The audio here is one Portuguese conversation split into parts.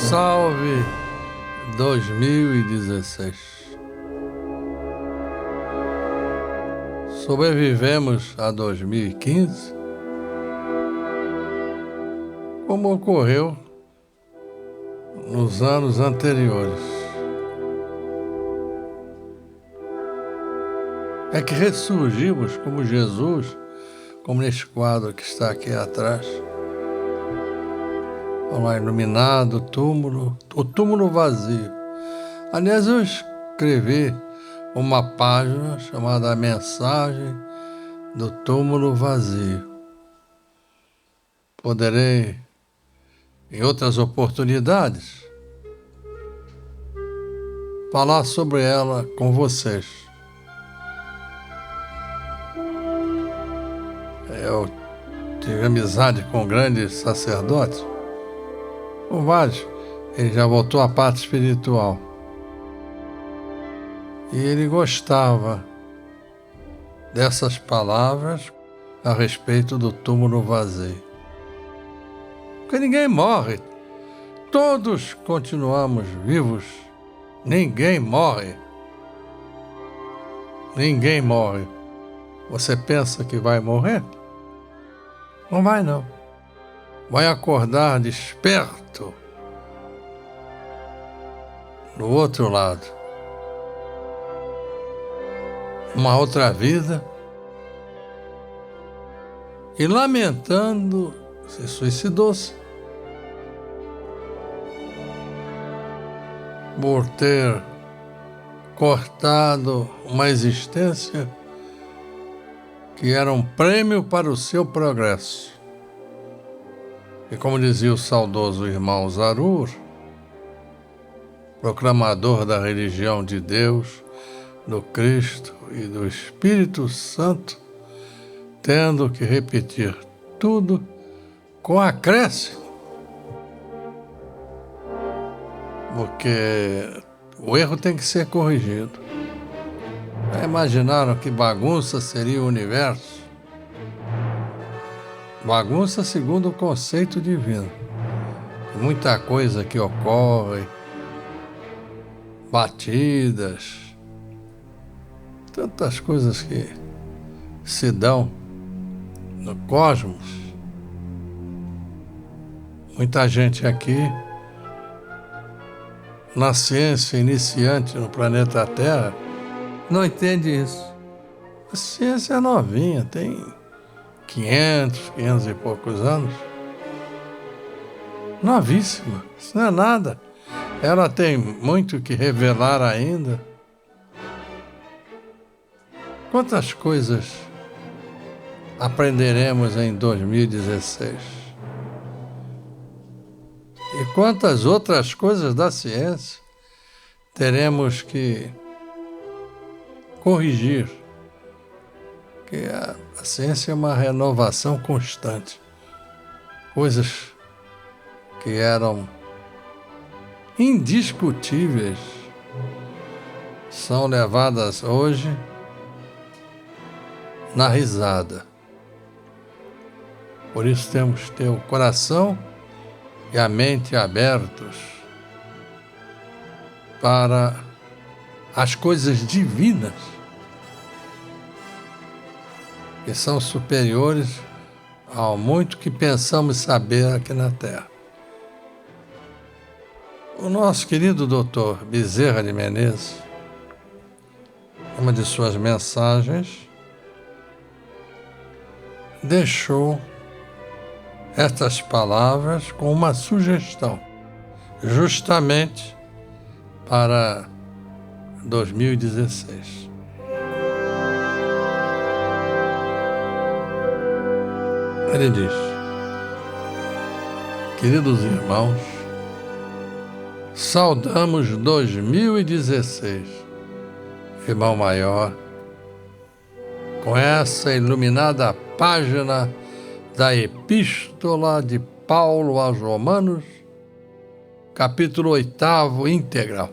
Salve 2016. Sobrevivemos a 2015, como ocorreu nos anos anteriores. É que ressurgimos como Jesus, como neste quadro que está aqui atrás. Olha lá, iluminado, o túmulo vazio. Aliás, eu escrevi uma página chamada A Mensagem do Túmulo Vazio. Poderei, em outras oportunidades, falar sobre ela com vocês. Eu tive amizade com grandes sacerdotes, com vários. Ele já voltou à parte espiritual. E ele gostava dessas palavras a respeito do túmulo vazio. Porque ninguém morre. Todos continuamos vivos. Ninguém morre. Ninguém morre. Você pensa que vai morrer? Não vai, não. Vai acordar desperto no outro lado. Uma outra vida. E lamentando, se suicidou-se por ter cortado uma existência que era um prêmio para o seu progresso. E como dizia o saudoso irmão Zarur, proclamador da religião de Deus, do Cristo e do Espírito Santo, tendo que repetir tudo com acréscimo, porque o erro tem que ser corrigido. Já imaginaram que bagunça seria o universo? Bagunça segundo o conceito divino. Muita coisa que ocorre, batidas, tantas coisas que se dão no cosmos. Muita gente aqui, na ciência iniciante no planeta Terra, não entende isso. A ciência é novinha, tem 500 e poucos anos. Novíssima, isso não é nada. Ela tem muito que revelar ainda. Quantas coisas aprenderemos em 2016? E quantas outras coisas da ciência teremos que corrigir? Porque a ciência é uma renovação constante. Coisas que eram indiscutíveis são levadas hoje na risada. Por isso temos que ter o coração e a mente abertos para as coisas divinas, que são superiores ao muito que pensamos saber aqui na Terra. O nosso querido doutor Bezerra de Menezes, em uma de suas mensagens, deixou estas palavras com uma sugestão, justamente para 2016. Ele diz: queridos irmãos, saudamos 2016, irmão maior, com essa iluminada página da Epístola de Paulo aos Romanos, capítulo 8º, integral.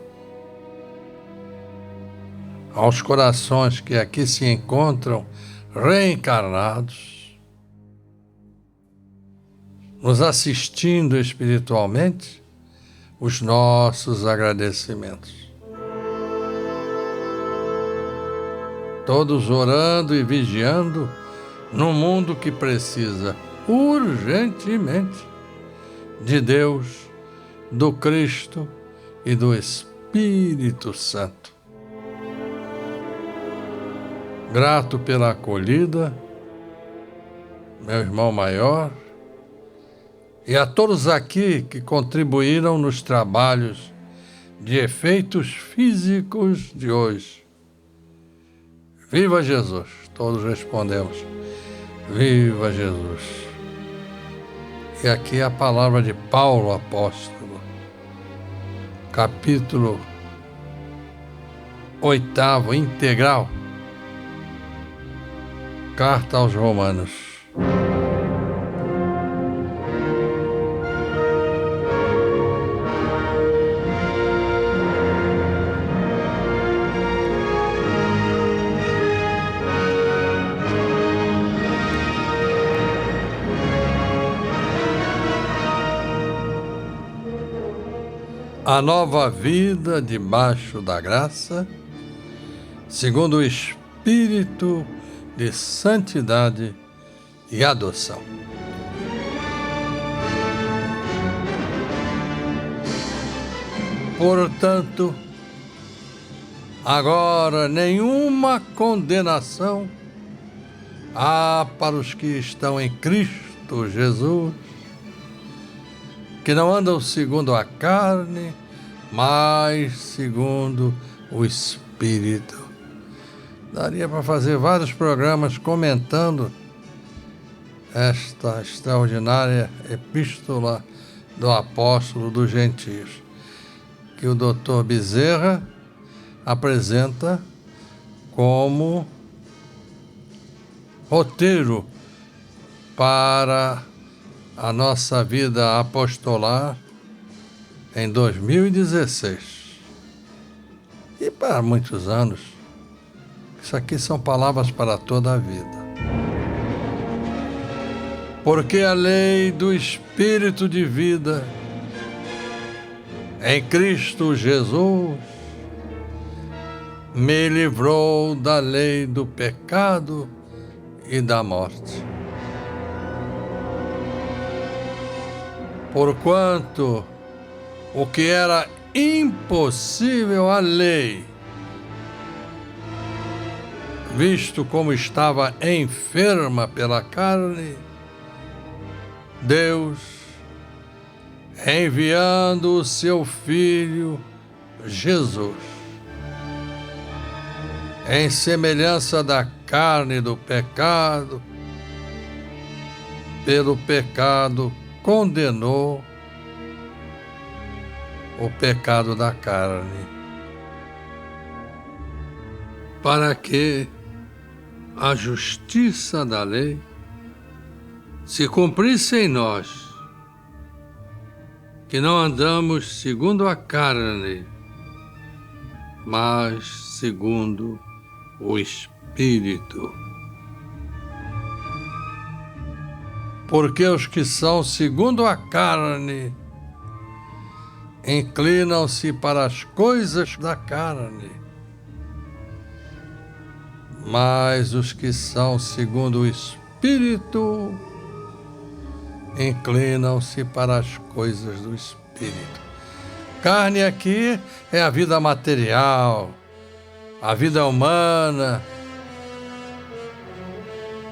Aos corações que aqui se encontram reencarnados, nos assistindo espiritualmente, os nossos agradecimentos. Todos orando e vigiando num mundo que precisa urgentemente de Deus, do Cristo e do Espírito Santo. Grato pela acolhida, meu irmão maior, e a todos aqui que contribuíram nos trabalhos de efeitos físicos de hoje. Viva Jesus! Todos respondemos, viva Jesus! E aqui a palavra de Paulo, apóstolo, capítulo 8, integral, carta aos Romanos. A nova vida debaixo da graça, segundo o Espírito de santidade e adoção. Portanto, agora nenhuma condenação há para os que estão em Cristo Jesus, que não andam segundo a carne, mas segundo o Espírito. Daria para fazer vários programas comentando esta extraordinária epístola do apóstolo dos gentios, que o Dr. Bezerra apresenta como roteiro para a nossa vida apostolar em 2016 e para muitos anos. Isso aqui são palavras para toda a vida. Porque a lei do Espírito de vida em Cristo Jesus me livrou da lei do pecado e da morte. Porquanto o que era impossível à lei, visto como estava enferma pela carne, Deus, enviando o seu Filho Jesus, em semelhança da carne do pecado, pelo pecado condenou o pecado da carne, para que a justiça da lei se cumprisse em nós, que não andamos segundo a carne, mas segundo o Espírito. Porque os que são segundo a carne inclinam-se para as coisas da carne, mas os que são segundo o Espírito inclinam-se para as coisas do Espírito. Carne aqui é a vida material, a vida humana,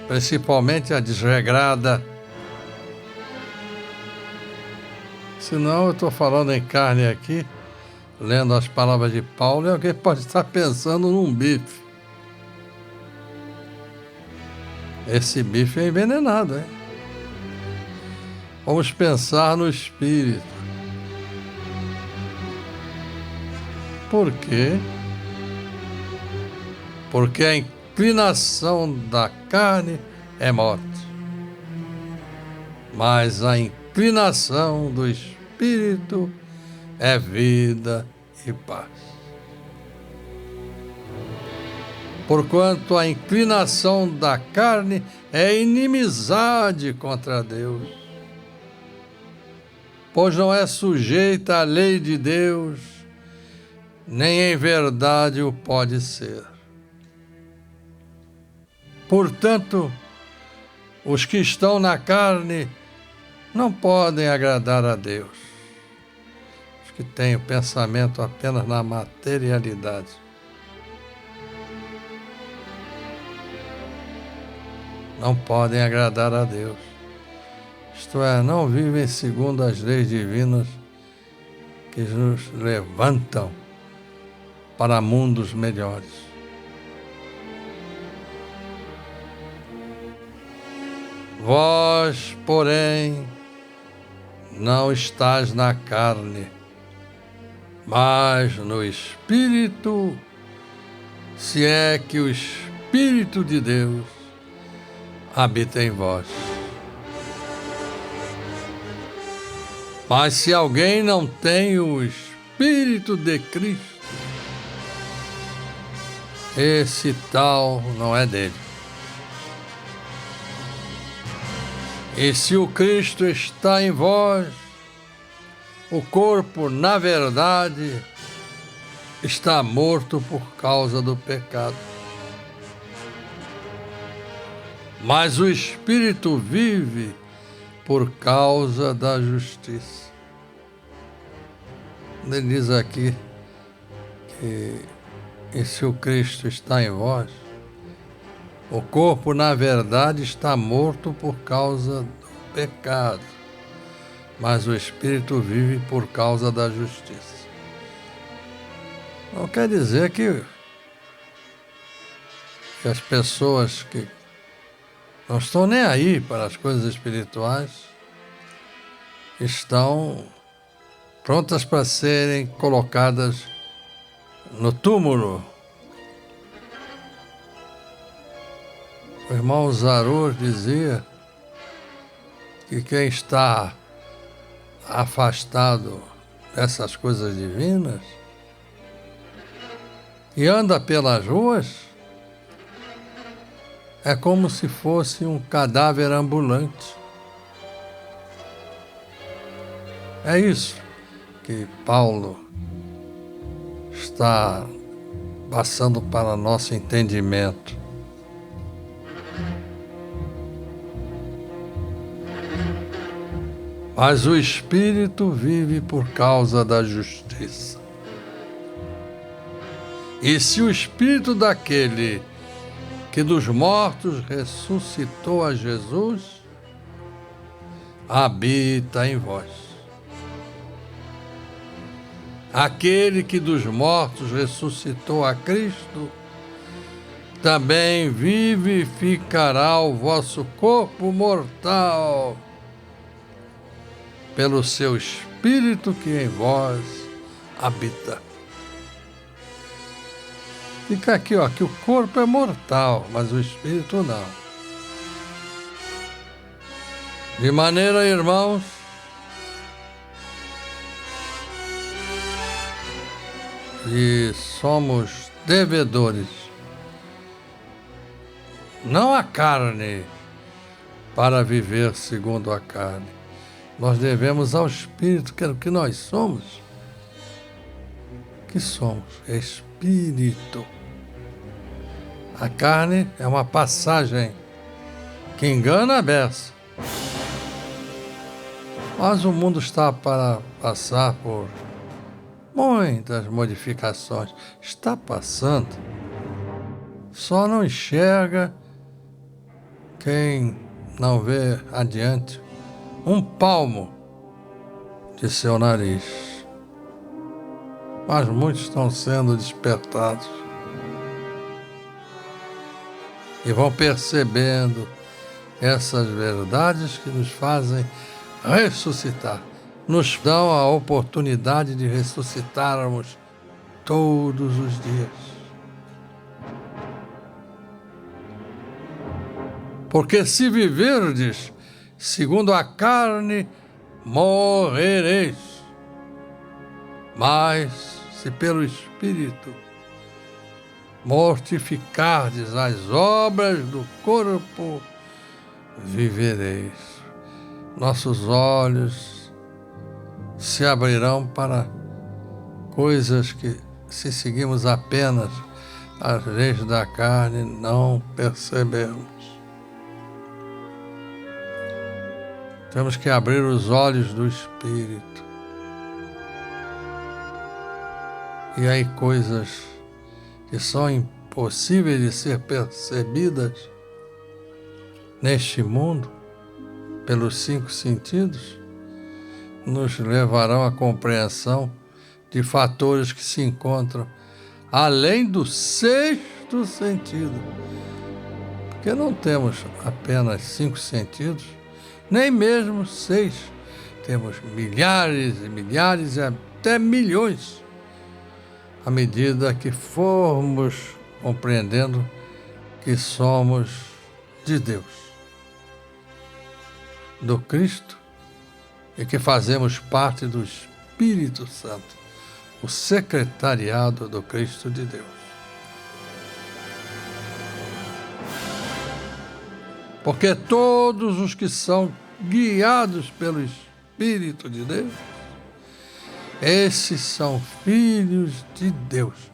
principalmente a desregrada. Senão eu estou falando em carne aqui, lendo as palavras de Paulo, e alguém pode estar pensando num bife. Esse bife é envenenado, hein? Vamos pensar no Espírito. Por quê? Porque a inclinação da carne é morte, mas a inclinação do Espírito é vida e paz. Porquanto a inclinação da carne é inimizade contra Deus, pois não é sujeita à lei de Deus, nem em verdade o pode ser. Portanto, os que estão na carne não podem agradar a Deus. Os que têm o pensamento apenas na materialidade. Não podem agradar a Deus. Isto é, não vivem segundo as leis divinas que nos levantam para mundos melhores. Vós, porém, não estás na carne, mas no Espírito, se é que o Espírito de Deus habita em vós. Mas se alguém não tem o Espírito de Cristo, esse tal não é dele. E se o Cristo está em vós, o corpo, na verdade, está morto por causa do pecado. Mas o Espírito vive por causa da justiça. Ele diz aqui que e se o Cristo está em vós, o corpo, na verdade, está morto por causa do pecado, mas o Espírito vive por causa da justiça. Não quer dizer que as pessoas que não estão nem aí para as coisas espirituais estão prontas para serem colocadas no túmulo. O irmão Zarur dizia que quem está afastado dessas coisas divinas e anda pelas ruas é como se fosse um cadáver ambulante. É isso que Paulo está passando para nosso entendimento. Mas o Espírito vive por causa da justiça. E se o Espírito daquele que dos mortos ressuscitou a Jesus habita em vós. Aquele que dos mortos ressuscitou a Cristo também vivificará o vosso corpo mortal pelo seu Espírito que em vós habita. Fica aqui, ó, que o corpo é mortal, mas o Espírito não. De maneira, irmãos, que somos devedores, não a carne, para viver segundo a carne. Nós devemos ao Espírito, que é o que nós somos. Que somos? Espírito. A carne é uma passagem que engana a beça. Mas o mundo está para passar por muitas modificações. Está passando. Só não enxerga quem não vê adiante um palmo de seu nariz. Mas muitos estão sendo despertados e vão percebendo essas verdades que nos fazem ressuscitar, nos dão a oportunidade de ressuscitarmos todos os dias. Porque se viverdes segundo a carne, morrereis. Mas se pelo Espírito mortificardes as obras do corpo, vivereis. Nossos olhos se abrirão para coisas que, se seguimos apenas as leis da carne, não percebemos. Temos que abrir os olhos do Espírito. E aí coisas que são impossíveis de ser percebidas neste mundo, pelos 5 sentidos, nos levarão à compreensão de fatores que se encontram além do 6º sentido. Porque não temos apenas 5 sentidos, nem mesmo 6. Temos milhares e milhares e até milhões, à medida que formos compreendendo que somos de Deus, do Cristo, e que fazemos parte do Espírito Santo, o secretariado do Cristo de Deus. Porque todos os que são guiados pelo Espírito de Deus, esses são filhos de Deus,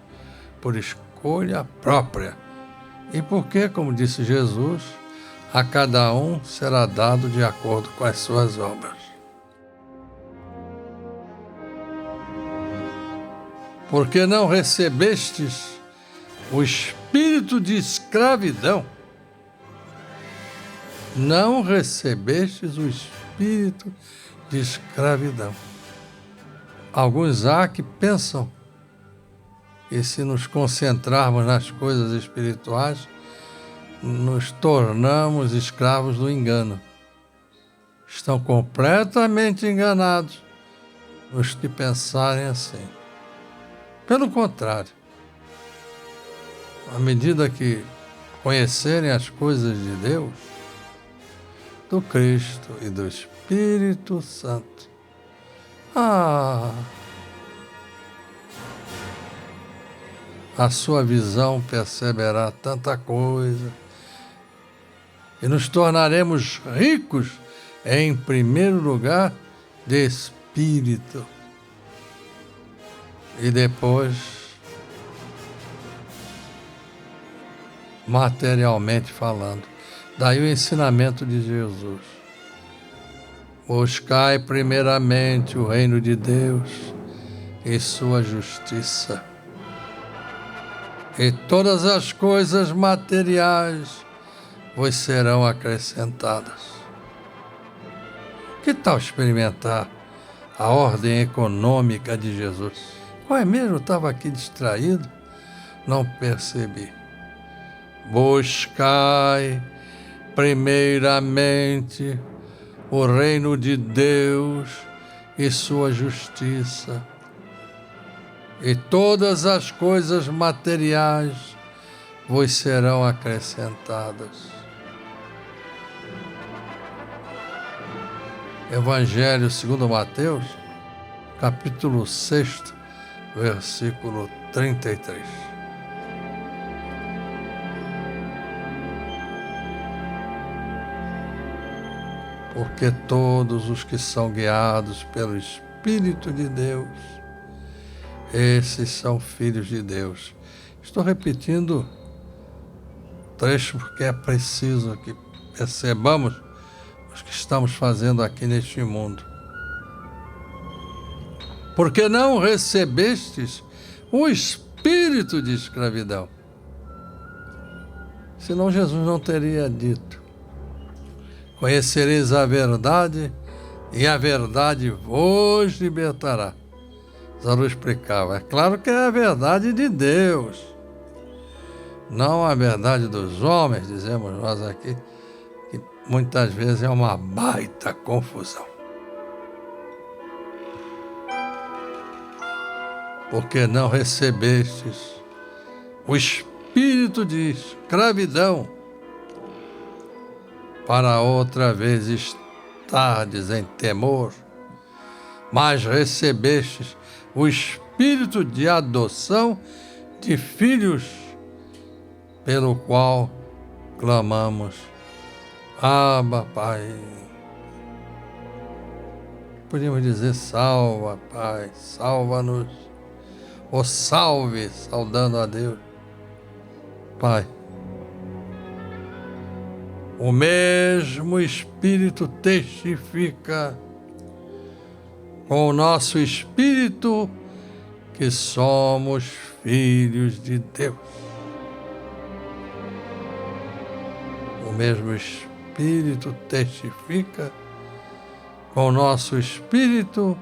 por escolha própria. E porque, como disse Jesus, a cada um será dado de acordo com as suas obras. Porque não recebestes o espírito de escravidão. Não recebestes o espírito de escravidão. Alguns há que pensam que, se nos concentrarmos nas coisas espirituais, nos tornamos escravos do engano. Estão completamente enganados os que pensarem assim. Pelo contrário, à medida que conhecerem as coisas de Deus, do Cristo e do Espírito Santo, a sua visão perceberá tanta coisa, e nos tornaremos ricos, em primeiro lugar, de espírito, e depois, materialmente falando. Daí o ensinamento de Jesus: buscai primeiramente o reino de Deus e sua justiça, e todas as coisas materiais vos serão acrescentadas. Que tal experimentar a ordem econômica de Jesus? Qual é mesmo? Eu estava aqui distraído, não percebi. Buscai primeiramente o reino de Deus e sua justiça, e todas as coisas materiais vos serão acrescentadas. Evangelho segundo Mateus, capítulo 6, versículo 33. Porque todos os que são guiados pelo Espírito de Deus, esses são filhos de Deus. Estou repetindo o trecho porque é preciso que percebamos o que estamos fazendo aqui neste mundo. Porque não recebestes o espírito de escravidão. Senão Jesus não teria dito: conhecereis a verdade, e a verdade vos libertará. Zaru explicava: é claro que é a verdade de Deus, não a verdade dos homens, dizemos nós aqui, que muitas vezes é uma baita confusão. Porque não recebestes o espírito de escravidão, para outra vez estardes em temor, mas recebestes o espírito de adoção de filhos, pelo qual clamamos: Abba, Pai. podíamos dizer: salva, Pai, salva-nos. Ou salve, saudando a Deus. Pai, o mesmo Espírito testifica com o nosso espírito que somos filhos de Deus. O mesmo Espírito testifica com o nosso espírito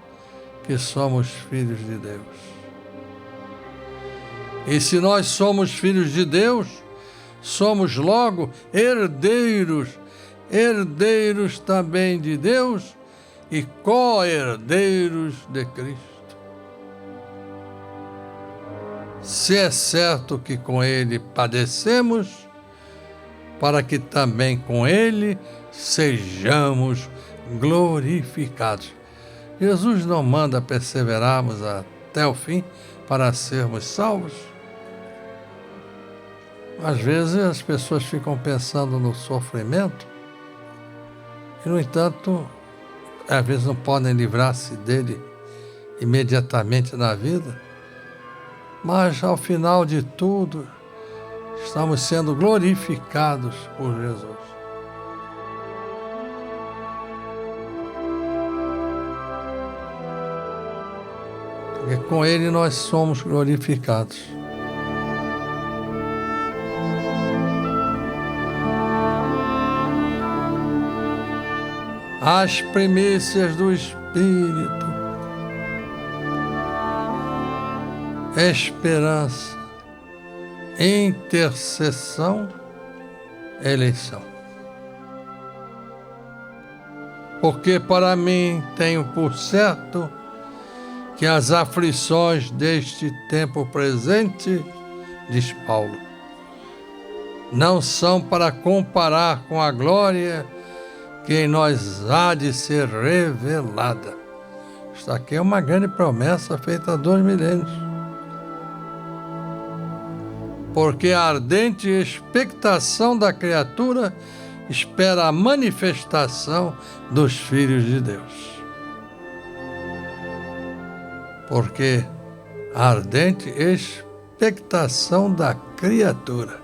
que somos filhos de Deus. E se nós somos filhos de Deus, somos logo herdeiros, herdeiros também de Deus e co-herdeiros de Cristo. Se é certo que com Ele padecemos, para que também com Ele sejamos glorificados. Jesus não manda perseverarmos até o fim para sermos salvos. Às vezes as pessoas ficam pensando no sofrimento e, no entanto, às vezes não podem livrar-se dele imediatamente na vida, mas ao final de tudo estamos sendo glorificados por Jesus. Porque com Ele nós somos glorificados. As primícias do Espírito, esperança, intercessão, eleição. Porque para mim tenho por certo que as aflições deste tempo presente, diz Paulo, não são para comparar com a glória que em nós há de ser revelada. Isso aqui é uma grande promessa feita há 2 milênios. Porque a ardente expectação da criatura espera a manifestação dos filhos de Deus. Porque a ardente expectação da criatura,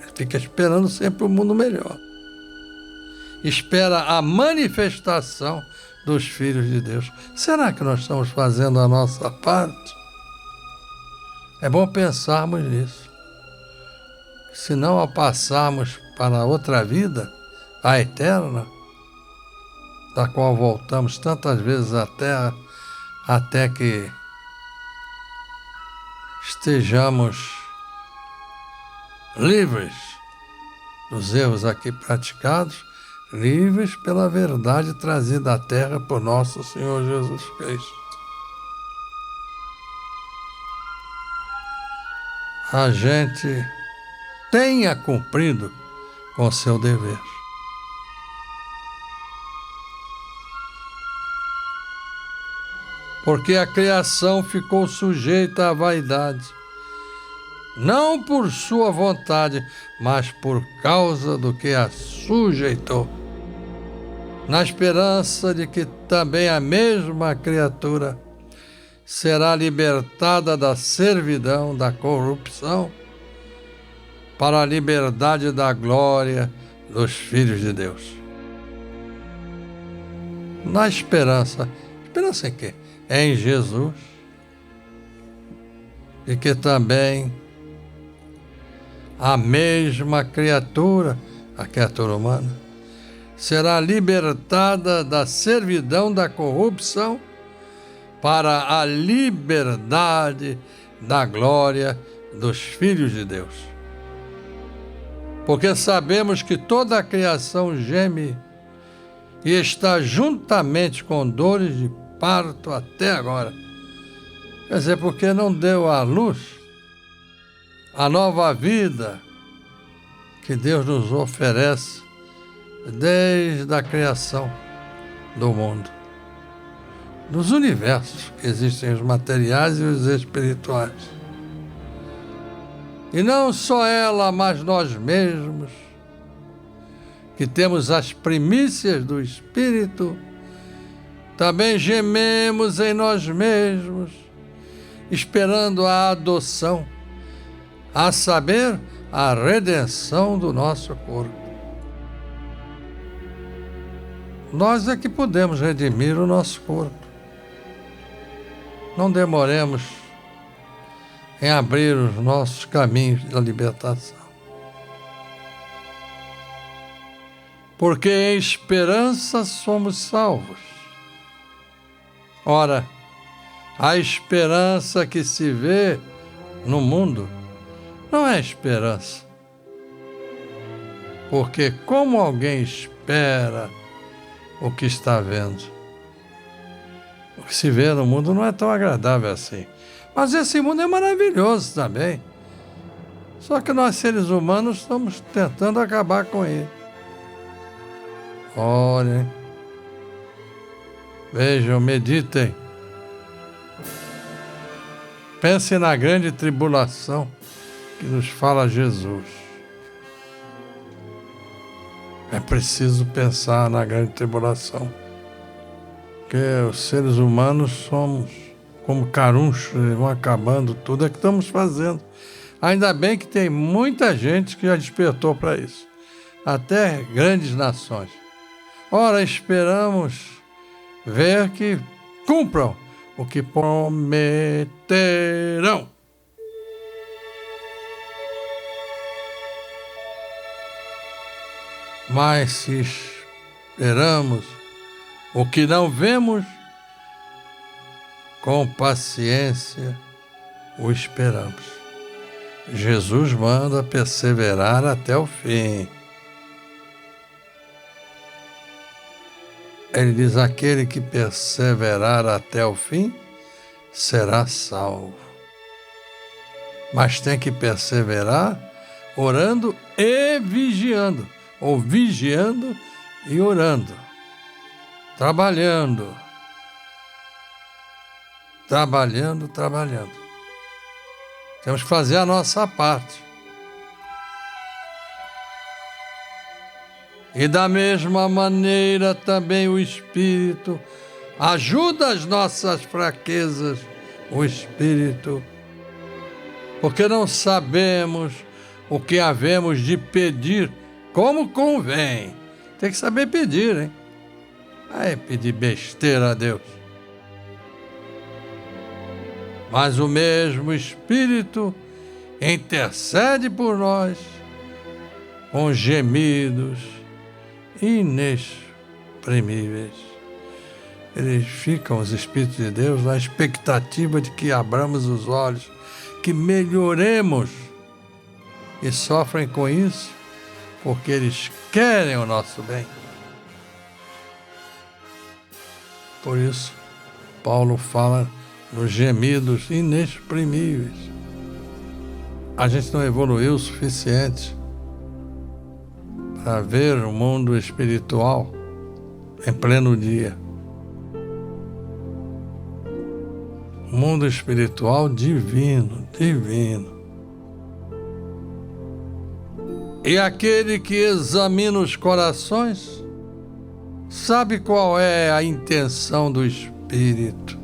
ele fica esperando sempre um mundo melhor. Espera a manifestação dos filhos de Deus. Será que nós estamos fazendo a nossa parte? É bom pensarmos nisso. Se não a passarmos para outra vida, a eterna, da qual voltamos tantas vezes à Terra, até que estejamos livres dos erros aqui praticados, livres pela verdade trazida à Terra por nosso Senhor Jesus Cristo. A gente tenha cumprido com seu dever. Porque a criação ficou sujeita à vaidade, não por sua vontade, mas por causa do que a sujeitou, na esperança de que também a mesma criatura será libertada da servidão, da corrupção, para a liberdade da glória dos filhos de Deus. Na esperança em quê? Em Jesus, e que também a mesma criatura, a criatura humana, será libertada da servidão da corrupção para a liberdade da glória dos filhos de Deus. Porque sabemos que toda a criação geme e está juntamente com dores de parto até agora. Quer dizer, porque não deu à luz a nova vida que Deus nos oferece desde a criação do mundo, dos universos que existem, os materiais e os espirituais. E não só ela, mas nós mesmos, que temos as primícias do Espírito, também gememos em nós mesmos, esperando a adoção, a saber, a redenção do nosso corpo. Nós é que podemos redimir o nosso corpo. Não demoremos em abrir os nossos caminhos da libertação. Porque em esperança somos salvos. Ora, a esperança que se vê no mundo não é esperança. Porque como alguém espera o que está vendo? O que se vê no mundo não é tão agradável assim. Mas esse mundo é maravilhoso também. Só que nós, seres humanos, estamos tentando acabar com ele. Olhem, vejam, meditem. Pensem na grande tribulação que nos fala Jesus. É preciso pensar na grande tribulação. Porque os seres humanos somos como carunchos, vão acabando tudo, é que estamos fazendo. Ainda bem que tem muita gente que já despertou para isso. Até grandes nações. Ora, esperamos ver que cumpram o que prometerão. Mas se esperamos o que não vemos, com paciência o esperamos. Jesus manda perseverar até o fim. Ele diz: aquele que perseverar até o fim será salvo. Mas tem que perseverar orando e vigiando, ou vigiando e orando, trabalhando. Temos que fazer a nossa parte. E da mesma maneira também o Espírito ajuda as nossas fraquezas, o Espírito, porque não sabemos o que havemos de pedir como convém. Tem que saber pedir, hein? Aí pedir besteira a Deus. Mas o mesmo Espírito intercede por nós com gemidos inexprimíveis. Eles ficam, os Espíritos de Deus, na expectativa de que abramos os olhos, que melhoremos, e sofrem com isso porque eles querem o nosso bem. Por isso, Paulo fala nos gemidos inexprimíveis. A gente não evoluiu o suficiente para ver o mundo espiritual em pleno dia. O mundo espiritual divino. E aquele que examina os corações sabe qual é a intenção do Espírito.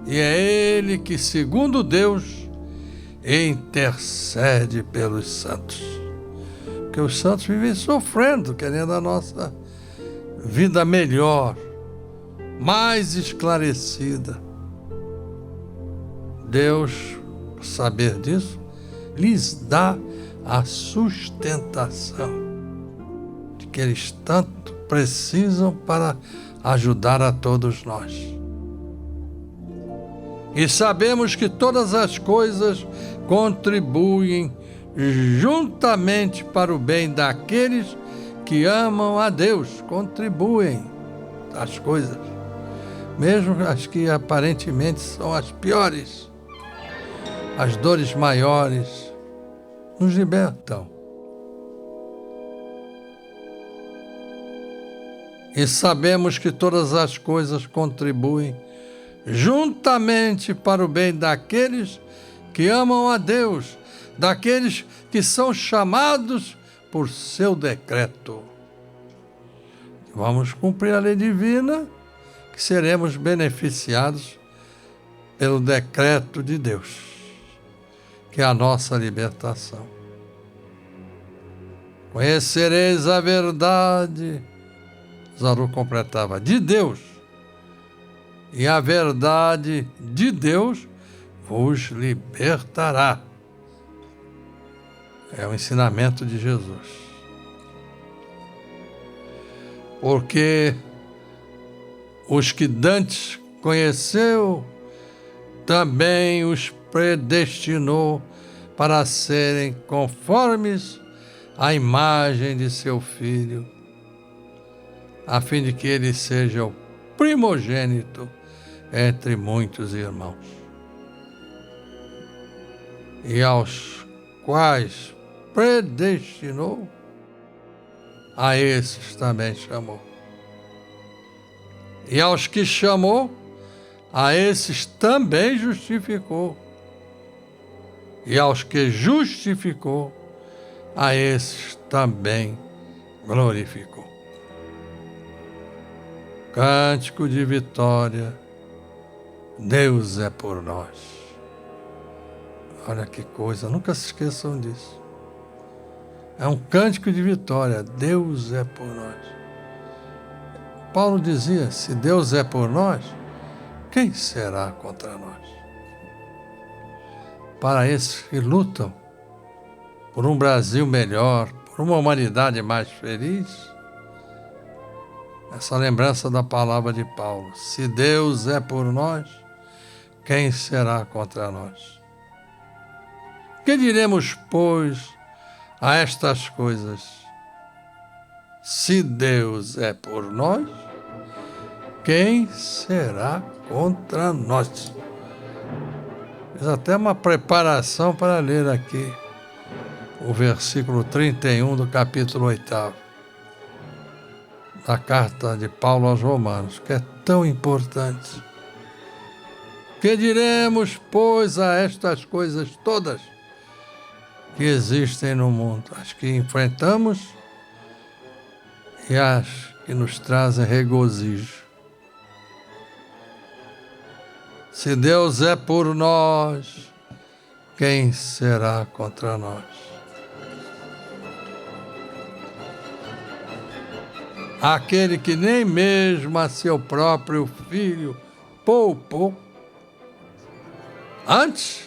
E é ele que, segundo Deus, intercede pelos santos. Porque os santos vivem sofrendo, querendo a nossa vida melhor, mais esclarecida. Deus, por saber disso, lhes dá a sustentação de que eles tanto precisam para ajudar a todos nós. E sabemos que todas as coisas contribuem juntamente para o bem daqueles que amam a Deus. Contribuem as coisas, mesmo as que aparentemente são as piores, as dores maiores, nos libertam. E sabemos que todas as coisas contribuem juntamente para o bem daqueles que amam a Deus, daqueles que são chamados por seu decreto. Vamos cumprir a lei divina, que seremos beneficiados pelo decreto de Deus, que é a nossa libertação. Conhecereis a verdade, Zaru completava, de Deus, e a verdade de Deus vos libertará. É o ensinamento de Jesus. Porque os que dantes conheceu, também os predestinou para serem conformes à imagem de seu Filho, a fim de que ele seja o primogênito entre muitos irmãos. E aos quais predestinou, a esses também chamou. E aos que chamou, a esses também justificou. E aos que justificou, a esses também glorificou. Cântico de vitória, Deus é por nós. Olha que coisa, nunca se esqueçam disso. É um cântico de vitória, Deus é por nós. Paulo dizia, se Deus é por nós, quem será contra nós? Para esses que lutam por um Brasil melhor, por uma humanidade mais feliz, essa lembrança da palavra de Paulo, se Deus é por nós, quem será contra nós? Que diremos, pois, a estas coisas? Se Deus é por nós, quem será contra nós? Fiz até uma preparação para ler aqui o versículo 31 do capítulo 8 da carta de Paulo aos Romanos, que é tão importante. Que diremos, pois, a estas coisas todas que existem no mundo, as que enfrentamos e as que nos trazem regozijo? Se Deus é por nós, quem será contra nós? Aquele que nem mesmo a seu próprio Filho poupou, antes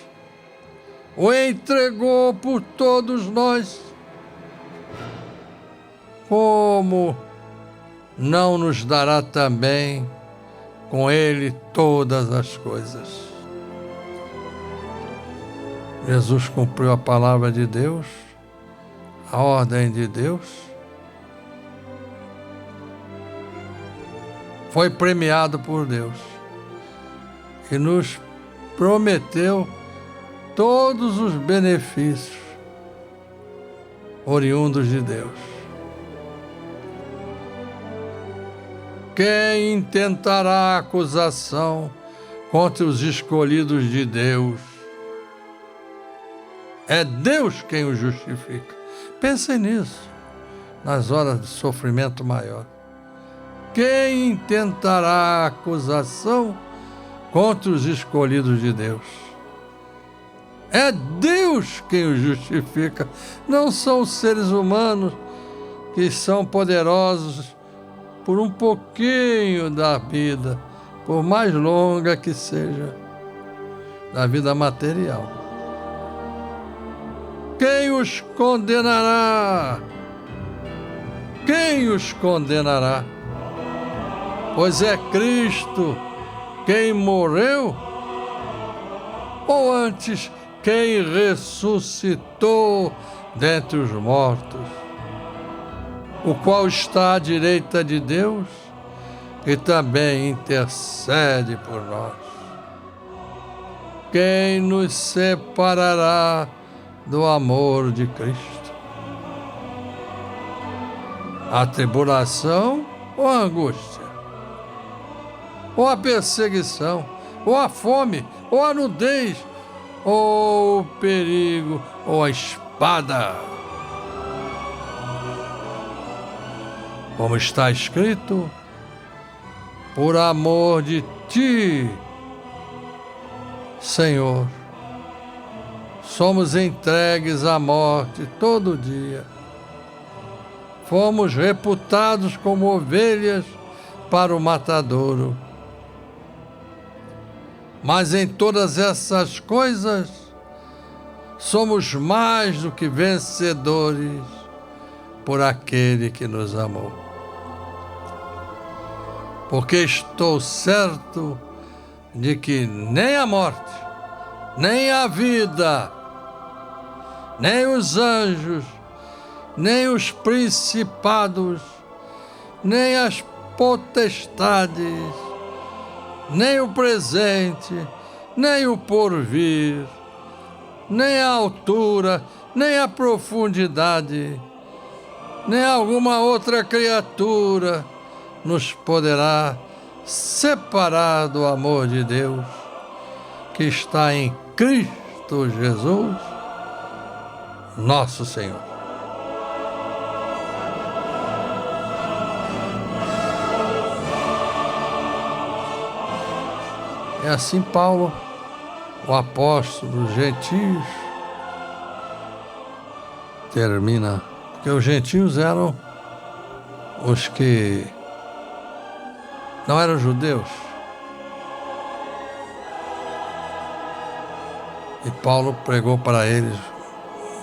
o entregou por todos nós, como não nos dará também com ele todas as coisas? Jesus cumpriu a palavra de Deus, a ordem de Deus, foi premiado por Deus e nos prometeu todos os benefícios oriundos de Deus. Quem intentará acusação contra os escolhidos de Deus? É Deus quem os justifica. Pensem nisso, nas horas de sofrimento maior. Quem intentará acusação contra os escolhidos de Deus? É Deus quem os justifica. Não são os seres humanos que são poderosos por um pouquinho da vida, por mais longa que seja, da vida material. Quem os condenará? Quem os condenará? Pois é Cristo quem morreu, ou antes quem ressuscitou dentre os mortos, o qual está à direita de Deus e também intercede por nós. Quem nos separará do amor de Cristo? A tribulação ou a angústia? Ou a perseguição? Ou a fome? Ou a nudez? Ou o perigo? Ou a espada? Como está escrito, por amor de ti, Senhor, somos entregues à morte todo dia. Fomos reputados como ovelhas para o matadouro. Mas em todas essas coisas, somos mais do que vencedores por aquele que nos amou. Porque estou certo de que nem a morte, nem a vida, nem os anjos, nem os principados, nem as potestades, nem o presente, nem o porvir, nem a altura, nem a profundidade, nem alguma outra criatura nos poderá separar do amor de Deus que está em Cristo Jesus, nosso Senhor. É assim Paulo, o apóstolo dos gentios, termina, porque os gentios eram os que não eram judeus. E Paulo pregou para eles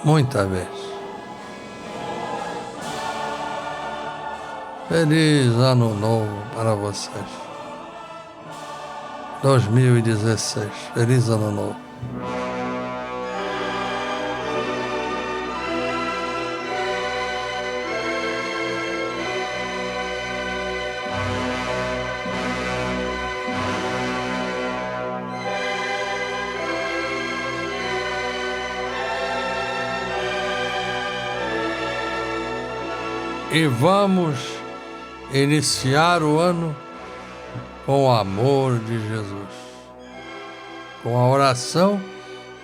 muitas vezes. Feliz Ano Novo para vocês. 2016. Feliz Ano Novo. E vamos iniciar o ano com o amor de Jesus, com a oração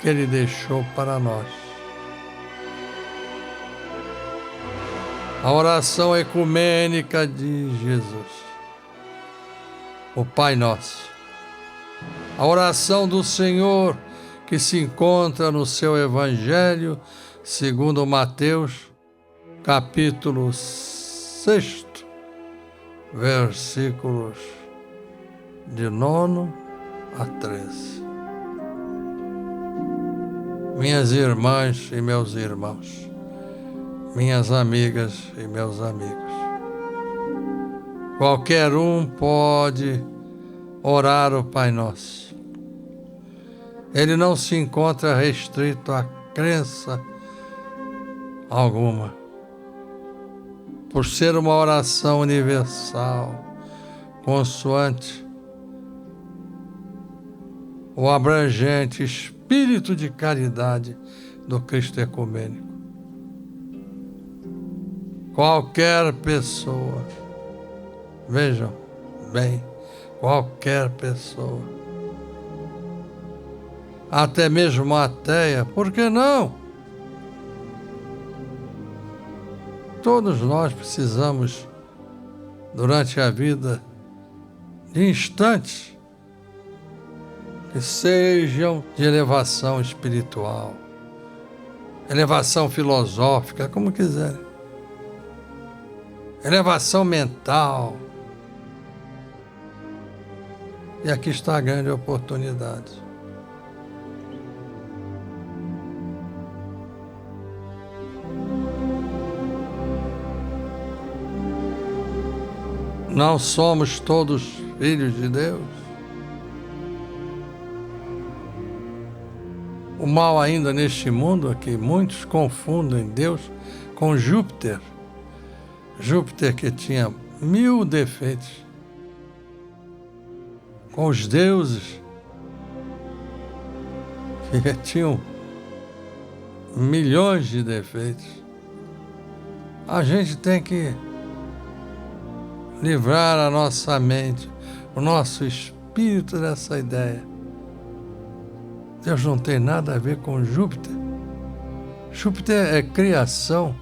que Ele deixou para nós. A oração ecumênica de Jesus, o Pai Nosso. A oração do Senhor que se encontra no seu Evangelho, segundo Mateus, capítulo 6, versículos de 9 a 13. Minhas irmãs e meus irmãos, minhas amigas e meus amigos, qualquer um pode orar o Pai Nosso. Ele não se encontra restrito a crença alguma, por ser uma oração universal, consoante o abrangente espírito de caridade do Cristo ecumênico. Qualquer pessoa, vejam bem, qualquer pessoa, até mesmo ateia, por que não? Todos nós precisamos, durante a vida, de instantes que sejam de elevação espiritual, elevação filosófica, como quiserem, elevação mental. E aqui está a grande oportunidade. Não somos todos filhos de Deus. O mal ainda neste mundo é que muitos confundem Deus com Júpiter. Júpiter que tinha 1000 defeitos. Com os deuses que tinham milhões de defeitos. A gente tem que livrar a nossa mente, o nosso espírito dessa ideia. Deus não tem nada a ver com Júpiter. Júpiter é criação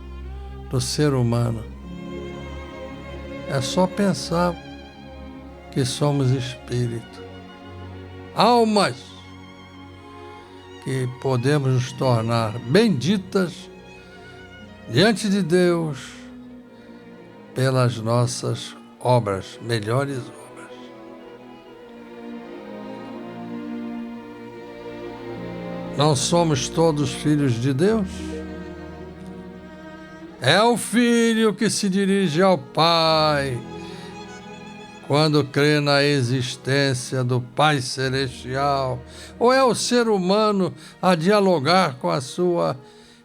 do ser humano. É só pensar que somos espírito, almas que podemos nos tornar benditas diante de Deus pelas nossas obras, melhores obras. Não somos todos filhos de Deus? É o filho que se dirige ao Pai quando crê na existência do Pai Celestial, ou é o ser humano a dialogar com a sua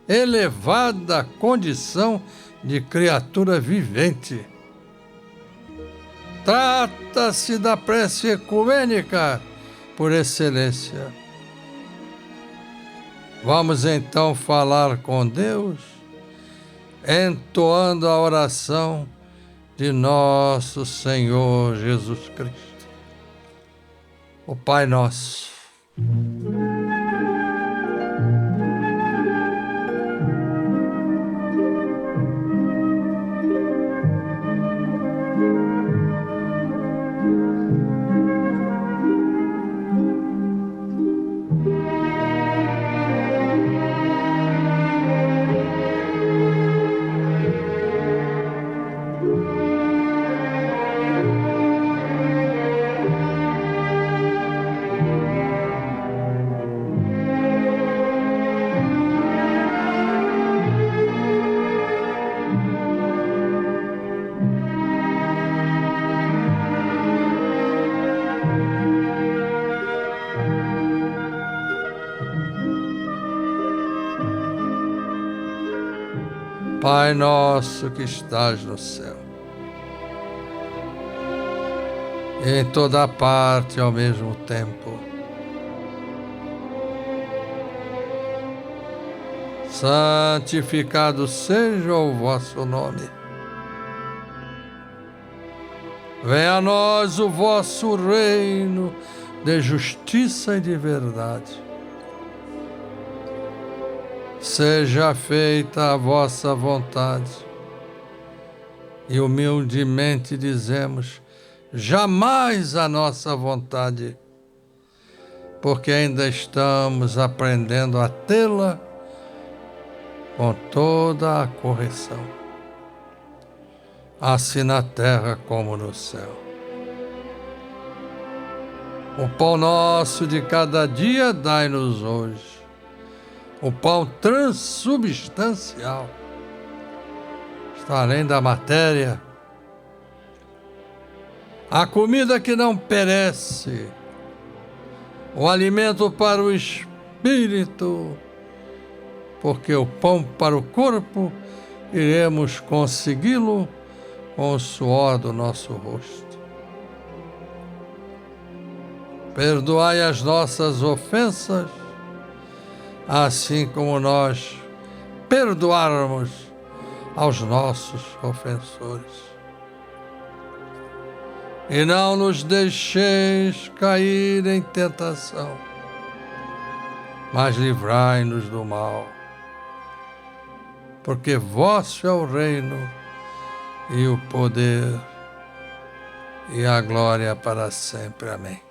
elevada condição de criatura vivente? Trata-se da prece ecumênica por excelência. Vamos então falar com Deus, entoando a oração de nosso Senhor Jesus Cristo. O Pai Nosso. Pai nosso que estás no céu, em toda parte ao mesmo tempo. Santificado seja o vosso nome. Venha a nós o vosso reino de justiça e de verdade. Seja feita a vossa vontade. E humildemente dizemos, jamais a nossa vontade, porque ainda estamos aprendendo a tê-la com toda a correção, assim na terra como no céu. O pão nosso de cada dia dai-nos hoje, o pão transubstancial, está além da matéria, a comida que não perece, o alimento para o espírito, porque o pão para o corpo iremos consegui-lo com o suor do nosso rosto. Perdoai as nossas ofensas, assim como nós perdoarmos aos nossos ofensores. E não nos deixeis cair em tentação, mas livrai-nos do mal, porque vosso é o reino e o poder e a glória para sempre. Amém.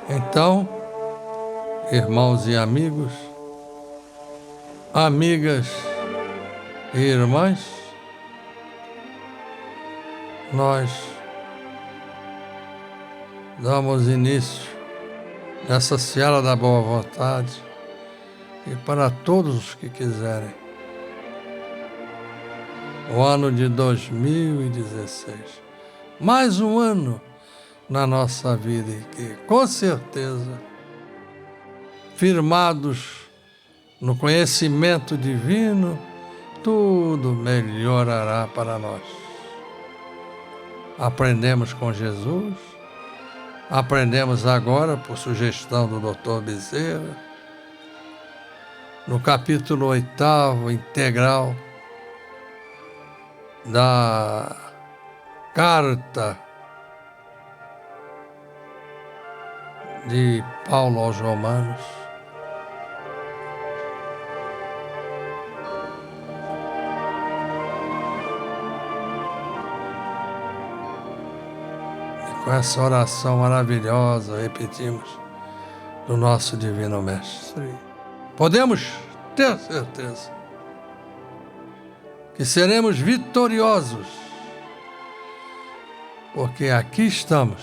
Então, irmãos e amigos, amigas e irmãs, nós damos início nessa seara da boa vontade e para todos os que quiserem. O ano de 2016, mais um ano na nossa vida e que, com certeza, firmados no conhecimento divino, tudo melhorará para nós. Aprendemos com Jesus, aprendemos agora, por sugestão do Dr. Bezerra, no capítulo 8º, integral, da carta de Paulo aos Romanos, e com essa oração maravilhosa repetimos do nosso Divino Mestre, podemos ter certeza que seremos vitoriosos, porque aqui estamos,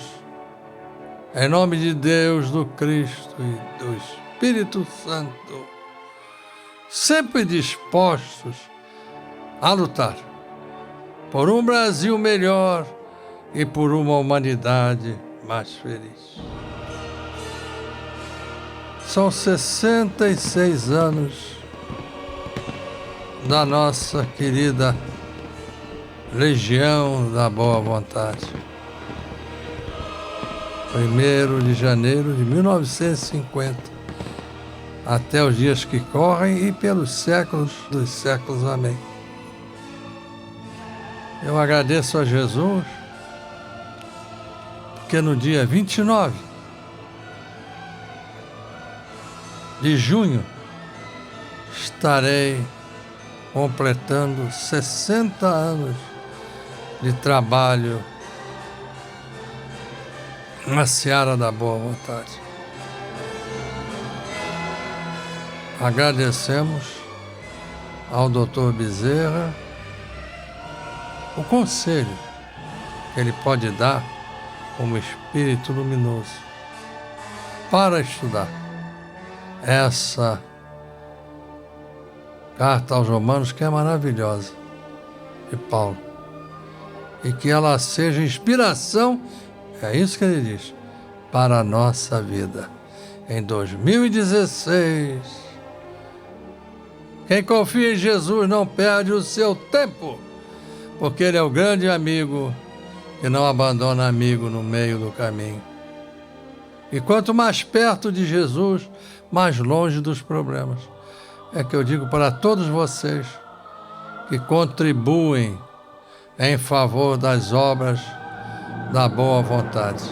em nome de Deus, do Cristo e do Espírito Santo, sempre dispostos a lutar por um Brasil melhor e por uma humanidade mais feliz. São 66 anos da nossa querida Legião da Boa Vontade. 1º de janeiro de 1950, até os dias que correm e pelos séculos dos séculos. Amém. Eu agradeço a Jesus, porque no dia 29 de junho estarei completando 60 anos de trabalho na seara da boa vontade. Agradecemos ao Dr. Bezerra o conselho que ele pode dar como espírito luminoso para estudar essa carta aos Romanos, que é maravilhosa, de Paulo, e que ela seja inspiração, é isso que ele diz, para a nossa vida. Em 2016, quem confia em Jesus não perde o seu tempo, porque ele é o grande amigo que não abandona amigo no meio do caminho. E quanto mais perto de Jesus, mais longe dos problemas. É que eu digo para todos vocês que contribuem em favor das obras da boa vontade.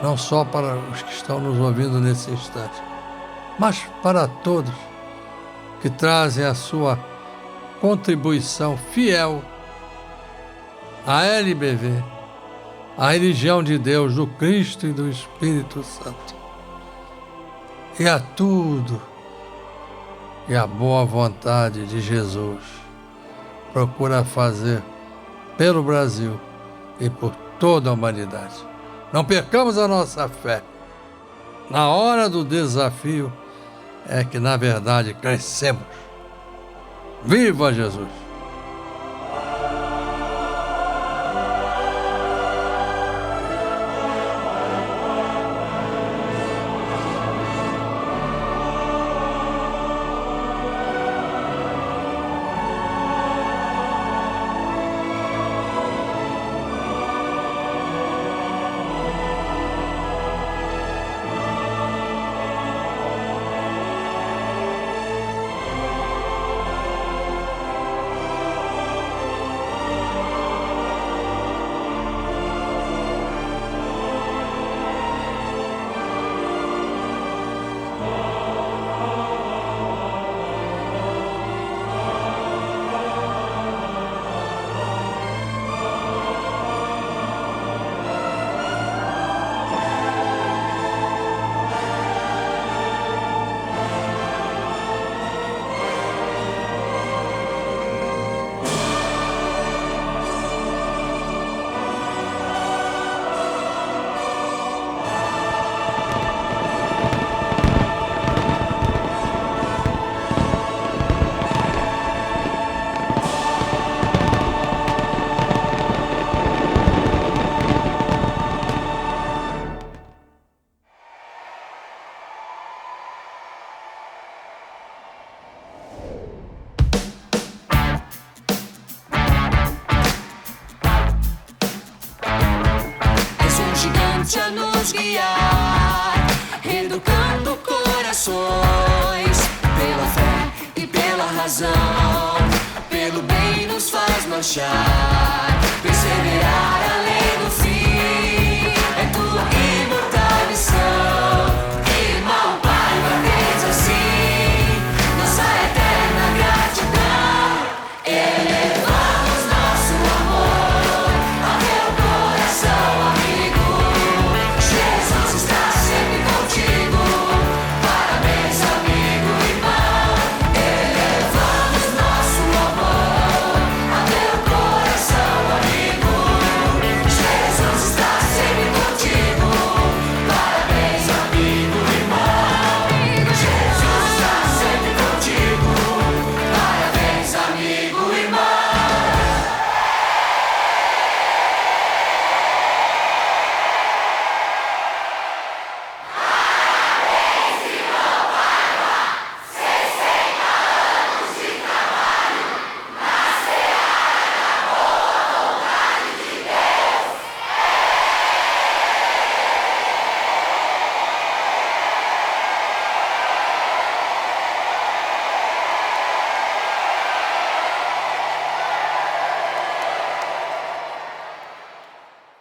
Não só para os que estão nos ouvindo nesse instante, mas para todos que trazem a sua contribuição fiel à LBV, à religião de Deus, do Cristo e do Espírito Santo, e a tudo que a boa vontade de Jesus procura fazer pelo Brasil e por toda a humanidade. Não percamos a nossa fé. Na hora do desafio é que, na verdade, crescemos. Viva Jesus! nos guiar, educando corações, pela fé e pela razão, pelo bem desmanchar, perseverar além.